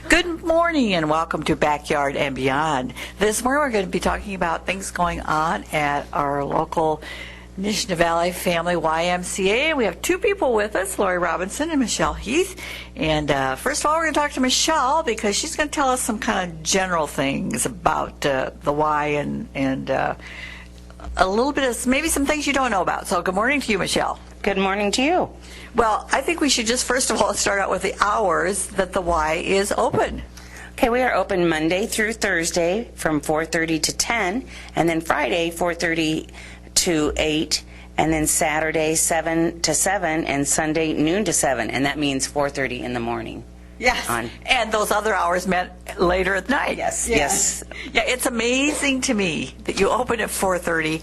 Good morning and welcome to Backyard and Beyond. This morning we're going to be talking about things going on at our local Nishna Valley Family YMCA. We have two people with us, Lori Robinson and Michelle Heath. And first of all, we're going to talk to Michelle because she's going to tell us some kind of general things about the Y and a little bit of maybe some things you don't know about. So good morning to you, Michelle. Good morning to you. Well, I think we should just first of all start out with the hours that the Y is open. Okay, we are open Monday through Thursday from 4:30 to 10, and then Friday 4:30 to 8, and then Saturday 7 to 7, and Sunday noon to 7, and that means 4:30 in the morning. Yes, and those other hours meant later at night. Yes. Yeah, it's amazing to me that you open at 4:30,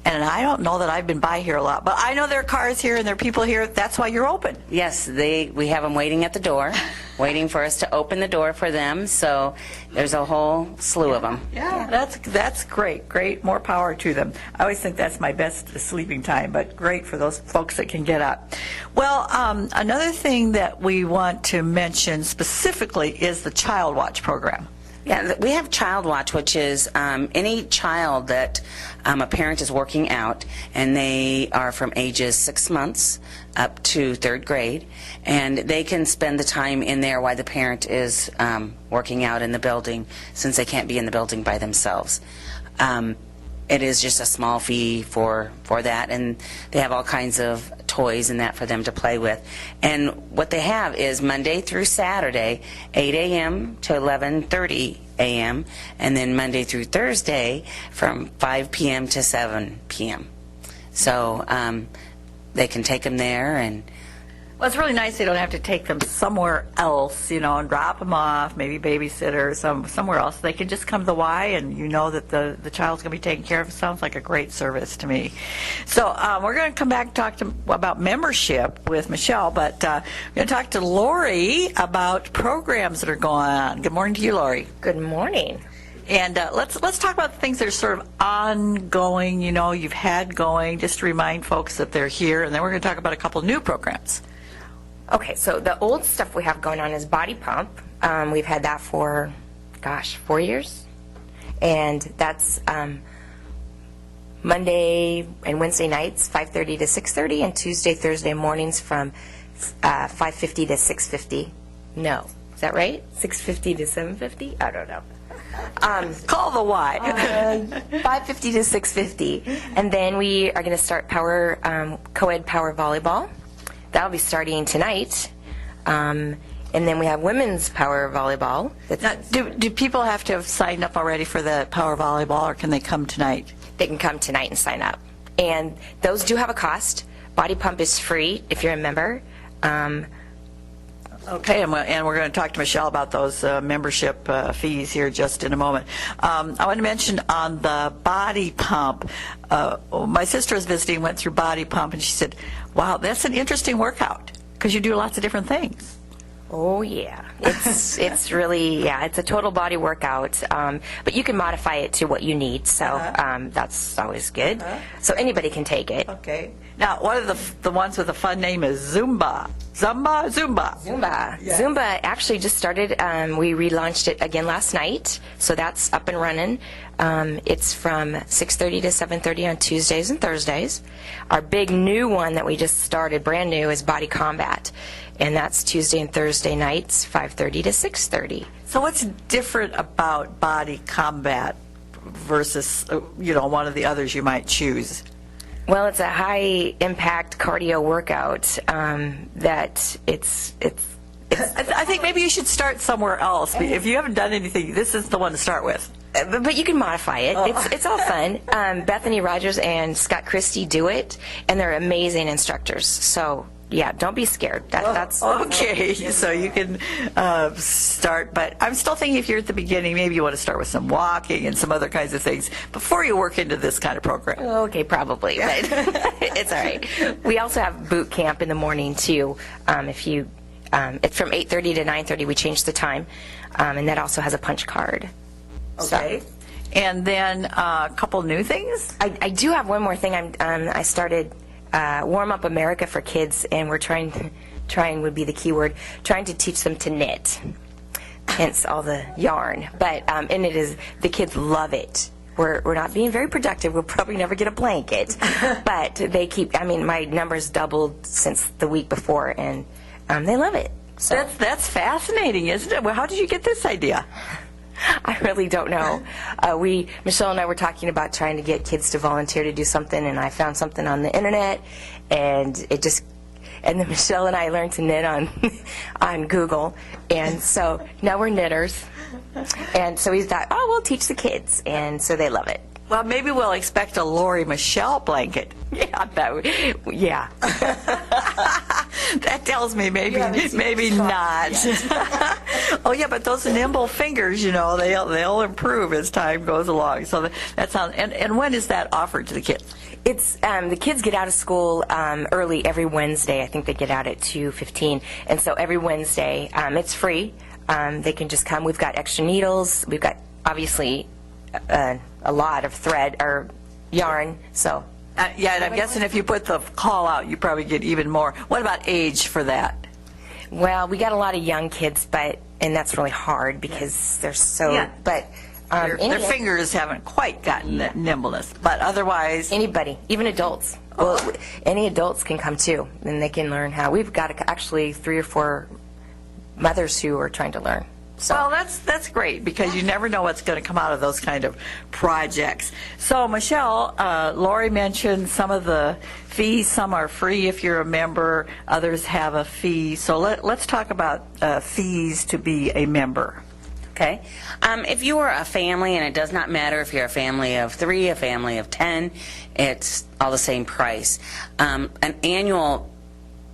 and I don't know that I've been by here a lot, but I know there are cars here and there are people here. That's why you're open. Yes, we have them waiting at the door, waiting for us to open the door for them, so there's a whole slew of them. Yeah, that's great. Great, more power to them. I always think that's my best sleeping time, but great for those folks that can get up. Well, another thing that we want to mention specifically is the Child Watch program. Yeah, we have Child Watch, which is any child that a parent is working out, and they are from ages 6 months up to 3rd grade, and they can spend the time in there while the parent is working out in the building, since they can't be in the building by themselves. It is just a small fee for that, and they have all kinds of toys and that for them to play with. And what they have is Monday through Saturday, 8 a.m. to 11:30 a.m., and then Monday through Thursday from 5 p.m. to 7 p.m. So they can take them there. And well, it's really nice they don't have to take them somewhere else, and drop them off, maybe babysitter somewhere else. They can just come to the Y, and you know that the child's going to be taken care of. It sounds like a great service to me. So we're going to come back and talk about membership with Michelle, but we're going to talk to Lori about programs that are going on. Good morning to you, Lori. Good morning. And let's talk about the things that are sort of ongoing, you've had going, just to remind folks that they're here, and then we're going to talk about a couple new programs. Okay, so the old stuff we have going on is Body Pump. We've had that for, 4 years. And that's Monday and Wednesday nights, 5:30 to 6:30, and Tuesday, Thursday mornings from 5:50 to 6:50. No, is that right? 6:50 to 7:50? I don't know. Call the Y. 5:50 to 6:50. And then we are going to start co-ed power volleyball. That'll be starting tonight. And then we have women's power volleyball. Now, do people have to have signed up already for the power volleyball, or can they come tonight? They can come tonight and sign up. And those do have a cost. Body Pump is free if you're a member. Okay, and we're going to talk to Michelle about those membership fees here just in a moment. I want to mention on the Body Pump, my sister was visiting, went through Body Pump, and she said, wow, that's an interesting workout because you do lots of different things. Oh, yeah. It's really, it's a total body workout, but you can modify it to what you need, so that's always good. So anybody can take it. Okay. Now, one of the ones with a fun name is Zumba. Zumba. Yeah. Zumba actually just started. We relaunched it again last night, so that's up and running. It's from 6:30 to 7:30 on Tuesdays and Thursdays. Our big new one that we just started, brand new, is Body Combat, and that's Tuesday and Thursday nights, 5:30 to 6:30. So what's different about Body Combat versus, one of the others you might choose? Well, it's a high-impact cardio workout that it's I think maybe you should start somewhere else. If you haven't done anything, this is the one to start with. But you can modify it. It's all fun. Bethany Rogers and Scott Christie do it, and they're amazing instructors. So, yeah, don't be scared. That's okay. So you can start, but I'm still thinking if you're at the beginning, maybe you want to start with some walking and some other kinds of things before you work into this kind of program. Okay, probably, but it's all right. We also have boot camp in the morning too. It's from 8:30 to 9:30. We changed the time, and that also has a punch card. Okay. So. And then a couple new things? I do have one more thing. I started Warm Up America for Kids, and we're trying would be the key word, trying to teach them to knit. hence all the yarn. But and it is, the kids love it. We're not being very productive. We'll probably never get a blanket, but they keep. I mean, my numbers doubled since the week before, and they love it. So That's fascinating, isn't it? Well, how did you get this idea? I really don't know. Michelle and I were talking about trying to get kids to volunteer to do something, and I found something on the internet, and then Michelle and I learned to knit on Google, and so now we're knitters. And so we thought, oh, we'll teach the kids, and so they love it. Well, maybe we'll expect a Lori Michelle blanket. Yeah. That tells me maybe haven't not. Oh yeah, but those nimble fingers, they'll improve as time goes along. So that sounds. And when is that offered to the kids? It's the kids get out of school early every Wednesday. I think they get out at 2:15, and so every Wednesday it's free. They can just come. We've got extra needles. We've got obviously a lot of thread or yarn. So Yeah, and I'm guessing if you put the call out, you probably get even more. What about age for that? well, we got a lot of young kids, and that's really hard because they're so. Yeah. But Their fingers haven't quite gotten that nimbleness, but otherwise. anybody, even adults. Well, any adults can come too, and they can learn how. We've got actually 3 or 4 mothers who are trying to learn. So. Well, that's great because you never know what's going to come out of those kind of projects. So, Michelle, Lori mentioned some of the fees. Some are free if you're a member. Others have a fee. So let's talk about fees to be a member. Okay. If you are a family, and it does not matter if you're a family of 3, a family of 10, it's all the same price. An annual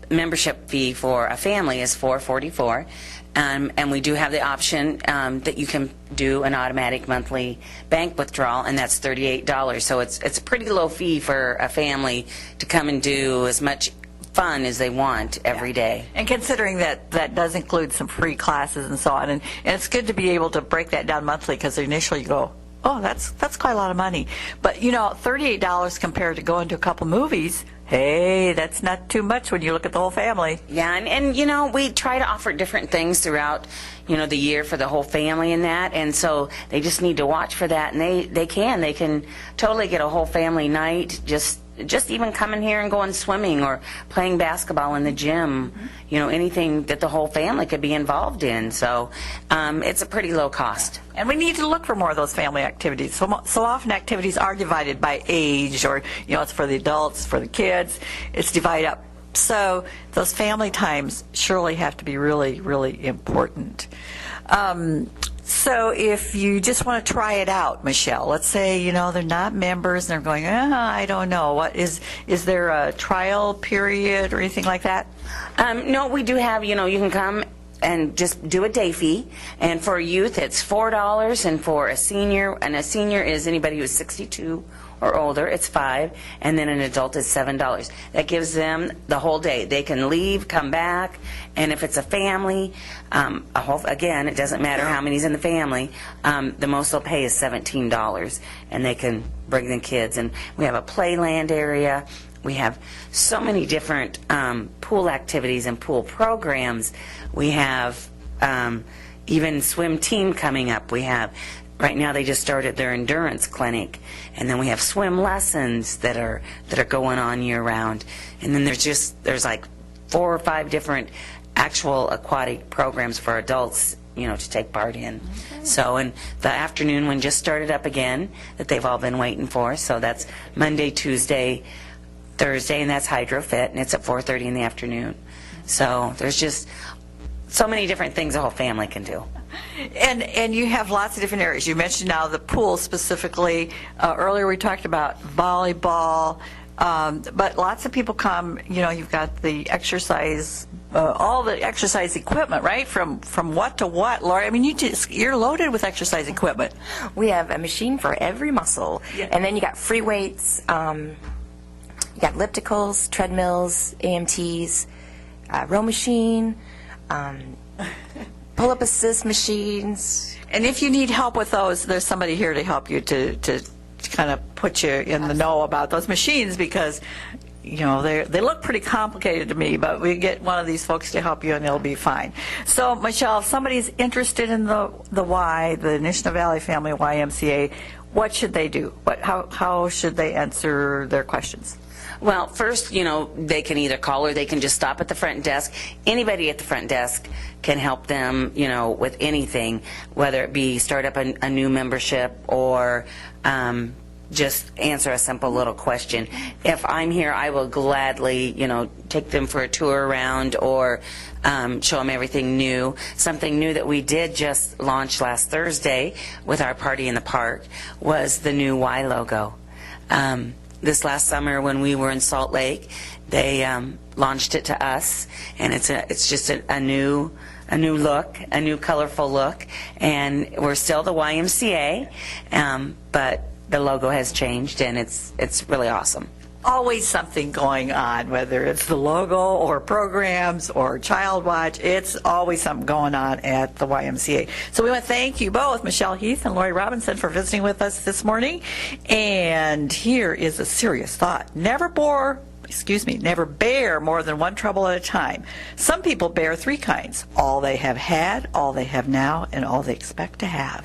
membership fee for a family is $444. And we do have the option that you can do an automatic monthly bank withdrawal, and that's $38. So it's a pretty low fee for a family to come and do as much fun as they want every day. And considering that does include some free classes and so on, and it's good to be able to break that down monthly because initially you go, oh, that's quite a lot of money. But, $38 compared to going to a couple movies, hey, that's not too much when you look at the whole family. Yeah, and we try to offer different things throughout, the year for the whole family and that, and so they just need to watch for that, and they can totally get a whole family night, just even coming here and going swimming or playing basketball in the gym, anything that the whole family could be involved in. So it's a pretty low cost. And we need to look for more of those family activities. So often activities are divided by age, or, it's for the adults, for the kids. It's divided up. So those family times surely have to be really, really important. So if you just want to try it out, Michelle, let's say, they're not members and they're going, I don't know. What is there a trial period or anything like that? No, we do have, you can come and just do a day fee. And for a youth, it's $4, and for a senior is anybody who's 62 or older, it's $5, and then an adult is $7. That gives them the whole day. They can leave, come back, and if it's a family, again, it doesn't matter how many's in the family, the most they'll pay is $17, and they can bring the kids. And we have a playland area. We have so many different pool activities and pool programs. We have even swim team coming up. We have, right now they just started their endurance clinic, and then we have swim lessons that are going on year round. And then there's like 4 or 5 different actual aquatic programs for adults, to take part in. Okay. So, and the afternoon one just started up again that they've all been waiting for. So that's Monday, Tuesday, Thursday, and that's HydroFit, and it's at 4:30 in the afternoon. So there's just so many different things the whole family can do. And you have lots of different areas. You mentioned now the pool specifically. Earlier we talked about volleyball, but lots of people come. You've got the exercise, all the exercise equipment, right? From what to what, Lori? I mean, you're loaded with exercise equipment. We have a machine for every muscle, and then you got free weights. You got ellipticals, treadmills, AMTs, row machine, pull-up assist machines. And if you need help with those, there's somebody here to help you to kind of put you in the know about those machines, because they look pretty complicated to me, but we get one of these folks to help you and it'll be fine. So, Michelle, if somebody's interested in the Y, the Nishna Valley Family YMCA, what should they do? How should they answer their questions? Well, first, they can either call or they can just stop at the front desk. Anybody at the front desk can help them, with anything, whether it be start up a new membership or just answer a simple little question. If I'm here, I will gladly, take them for a tour around or show them everything new. Something new that we did just launch last Thursday with our Party in the Park was the new Y logo. This last summer when we were in Salt Lake, they launched it to us, and it's just a new look, a new colorful look, and we're still the YMCA, but the logo has changed, and it's really awesome. Always something going on, whether it's the logo or programs or Child Watch. It's always something going on at the YMCA. So we want to thank you both, Michelle Heath and Lori Robinson, for visiting with us this morning. And here is a serious thought. Never bear more than one trouble at a time. Some people bear three kinds: all they have had, all they have now, and all they expect to have.